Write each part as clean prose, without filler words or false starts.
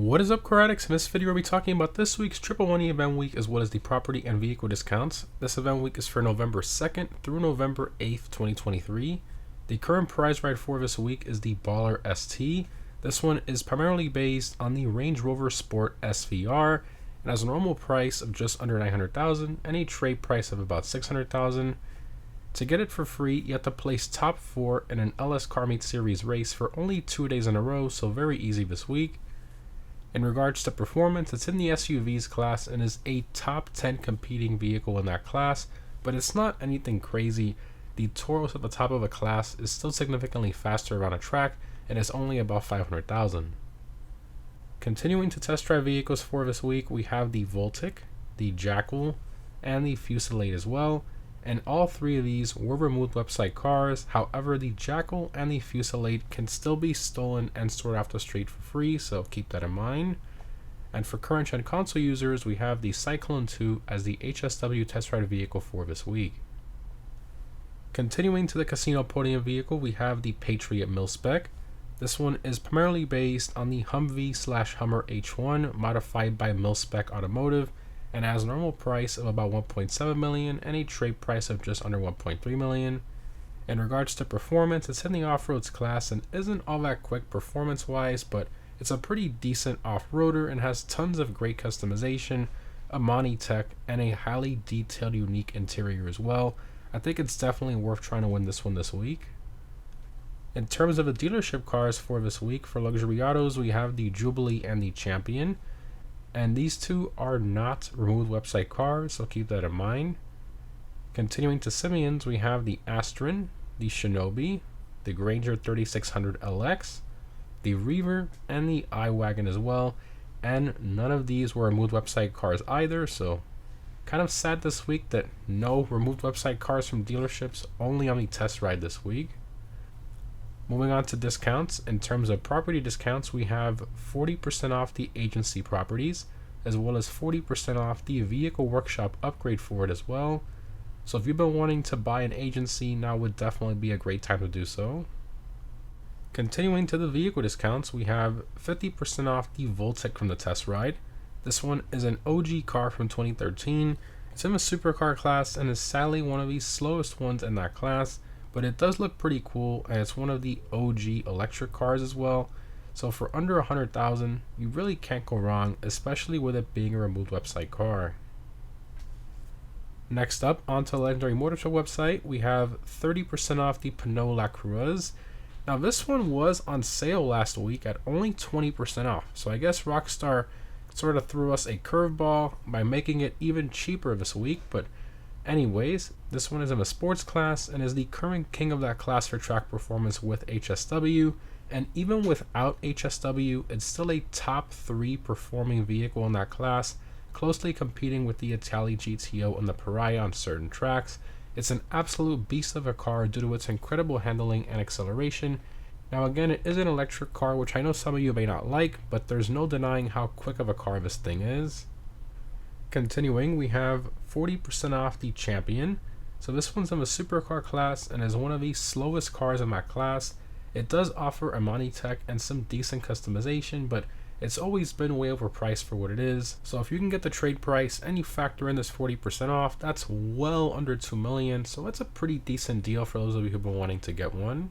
What is up, car addicts? In this video, we'll be talking about this week's Triple Money Event Week as well as the property and vehicle discounts. This event week is for November 2nd through November 8th, 2023. The current prize ride for this week is the Baller ST. This one is primarily based on the Range Rover Sport SVR and has a normal price of just under $900,000 and a trade price of about $600,000. To get it for free, you have to place top 4 in an LS Car Meet Series race for only 2 days in a row, so very easy this week. In regards to performance, it's in the SUVs class and is a top 10 competing vehicle in that class, but it's not anything crazy. The Taurus at the top of the class is still significantly faster around a track and is only about $500,000. Continuing to test drive vehicles for this week, we have the Voltic, the Jackal, and the Fusillade as well. And all three of these were removed website cars. However, the Jackal and the Fusillade can still be stolen and stored off the street for free, so keep that in mind. And for current gen console users, we have the Cyclone 2 as the HSW test ride vehicle for this week. Continuing to the casino podium vehicle, we have the Patriot mil-spec. This one is primarily based on the Humvee/Hummer H1 modified by mil-spec Automotive, and has a normal price of about $1.7 million and a trade price of just under $1.3 million. In regards to performance, it's in the off-roads class and isn't all that quick performance-wise, but it's a pretty decent off-roader and has tons of great customization, Amani tech, and a highly detailed, unique interior as well. I think it's definitely worth trying to win this one this week. In terms of the dealership cars for this week, for luxury autos, we have the Jubilee and the Champion. And these two are not removed website cars, so keep that in mind. Continuing to Simeons, we have the Astron, the Shinobi, the Granger 3600 LX, the Reaver, and the iWagon as well. And none of these were removed website cars either, so kind of sad this week that no removed website cars from dealerships, only on the test ride this week. Moving on to discounts, in terms of property discounts, we have 40% off the agency properties, as well as 40% off the vehicle workshop upgrade for it as well. So if you've been wanting to buy an agency, now would definitely be a great time to do so. Continuing to the vehicle discounts, we have 50% off the Voltic from the test ride. This one is an OG car from 2013. It's in the supercar class and is sadly one of the slowest ones in that class, but it does look pretty cool, and it's one of the OG electric cars as well. So for under $100,000, you really can't go wrong, especially with it being a removed website car. Next up, onto the Legendary Motor Show website, we have 30% off the Pinot La Cruz. Now this one was on sale last week at only 20% off, so I guess Rockstar sort of threw us a curveball by making it even cheaper this week, but anyways, this one is in a sports class and is the current king of that class for track performance with HSW, and even without HSW, it's still a top 3 performing vehicle in that class, closely competing with the Itali GTO and the Pariah on certain tracks. It's an absolute beast of a car due to its incredible handling and acceleration. Now again, it is an electric car, which I know some of you may not like, but there's no denying how quick of a car this thing is. Continuing, we have 40% off the Champion. So this one's in the supercar class and is one of the slowest cars in that class. It does offer Amani tech and some decent customization, but it's always been way overpriced for what it is. So if you can get the trade price and you factor in this 40% off, that's well under $2 million. So that's a pretty decent deal for those of you who've been wanting to get one.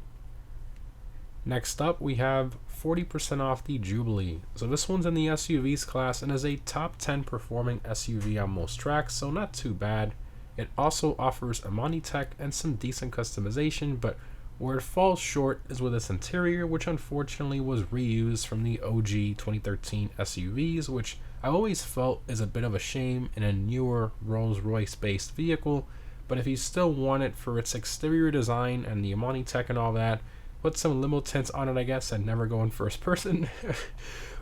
Next up, we have 40% off the Jubilee. So this one's in the SUVs class and is a top 10 performing SUV on most tracks, so not too bad. It also offers Amani tech and some decent customization, but where it falls short is with its interior, which unfortunately was reused from the OG 2013 SUVs, which I always felt is a bit of a shame in a newer Rolls-Royce based vehicle. But if you still want it for its exterior design and the Amani tech and all that, put some limo tints on it, I guess, and never go in first person.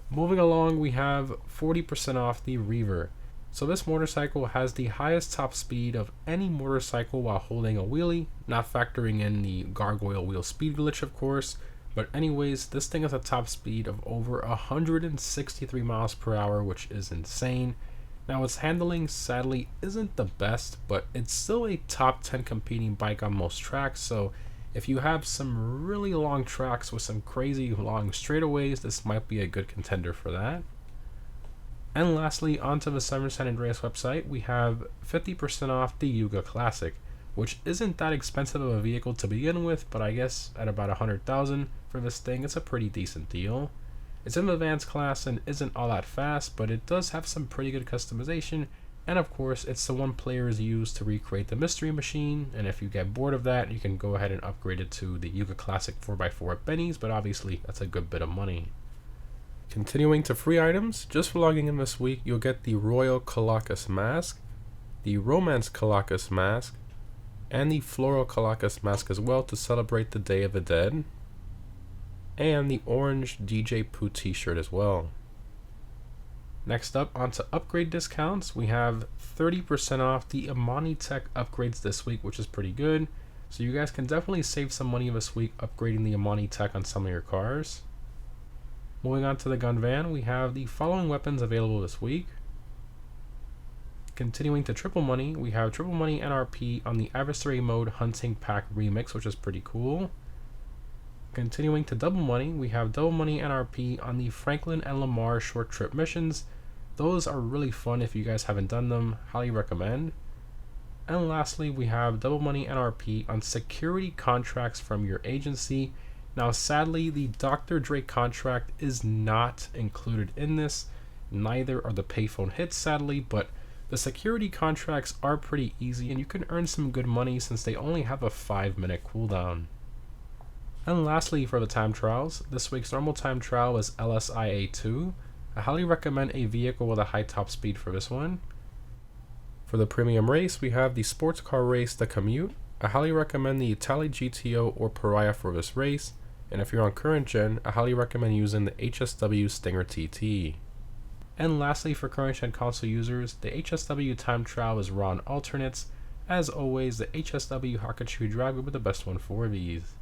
Moving along, we have 40% off the Reaver. So this motorcycle has the highest top speed of any motorcycle while holding a wheelie, not factoring in the gargoyle wheel speed glitch, of course. But anyways, this thing has a top speed of over 163 miles per hour, which is insane. Now its handling sadly isn't the best, but it's still a top 10 competing bike on most tracks, so if you have some really long tracks with some crazy long straightaways, this might be a good contender for that. And lastly, onto the Summer San Andreas website, we have 50% off the Yuga Classic, which isn't that expensive of a vehicle to begin with, but I guess at about 100,000 for this thing, it's a pretty decent deal. It's in the advanced class and isn't all that fast, but it does have some pretty good customization, and of course, it's the one players use to recreate the Mystery Machine, and if you get bored of that, you can go ahead and upgrade it to the Yuga Classic 4x4 at Benny's, but obviously, that's a good bit of money. Continuing to free items, just for logging in this week, you'll get the Royal Colossus Mask, the Romance Colossus Mask, and the Floral Colossus Mask as well to celebrate the Day of the Dead, and the orange DJ Pooh t-shirt as well. Next up, onto upgrade discounts, we have 30% off the Amani Tech upgrades this week, which is pretty good. So you guys can definitely save some money this week upgrading the Amani Tech on some of your cars. Moving on to the gun van, we have the following weapons available this week. Continuing to triple money, we have triple money NRP on the Adversary Mode Hunting Pack Remix, which is pretty cool. Continuing to double money, we have double money NRP on the Franklin and Lamar short trip missions. Those are really fun if you guys haven't done them, highly recommend. And lastly, we have double money NRP on security contracts from your agency. Now, sadly, the Dr. Dre contract is not included in this. Neither are the payphone hits, sadly, but the security contracts are pretty easy and you can earn some good money since they only have a 5-minute cooldown. And lastly, for the time trials, this week's normal time trial is LSIA2. I highly recommend a vehicle with a high top speed for this one. For the premium race, we have the sports car race, the Commute. I highly recommend the Italy GTO or Pariah for this race. And if you're on current gen, I highly recommend using the HSW Stinger TT. And lastly, for current gen console users, the HSW time trial is raw on alternates. As always, the HSW Hakachu Drive will be the best one for these.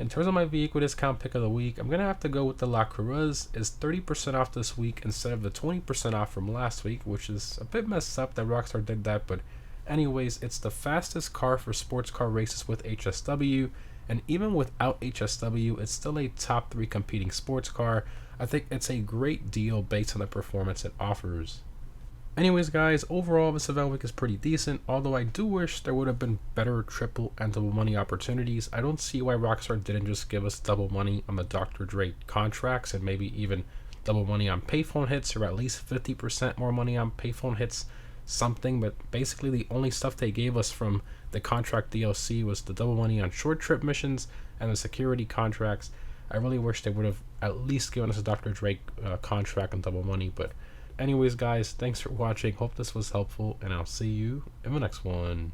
In terms of my vehicle discount pick of the week, I'm going to have to go with the La Cruz. It's 30% off this week instead of the 20% off from last week, which is a bit messed up that Rockstar did that, but anyways, it's the fastest car for sports car races with HSW. And even without HSW, it's still a top 3 competing sports car. I think it's a great deal based on the performance it offers. Anyways guys, overall this event week is pretty decent, although I do wish there would have been better triple and double money opportunities. I don't see why Rockstar didn't just give us double money on the Dr. Dre contracts and maybe even double money on payphone hits, or at least 50% more money on payphone hits, something. But basically the only stuff they gave us from the contract DLC was the double money on short trip missions and the security contracts. I really wish they would have at least given us a Dr. Dre contract and double money. But anyways guys, thanks for watching, hope this was helpful, and I'll see you in the next one.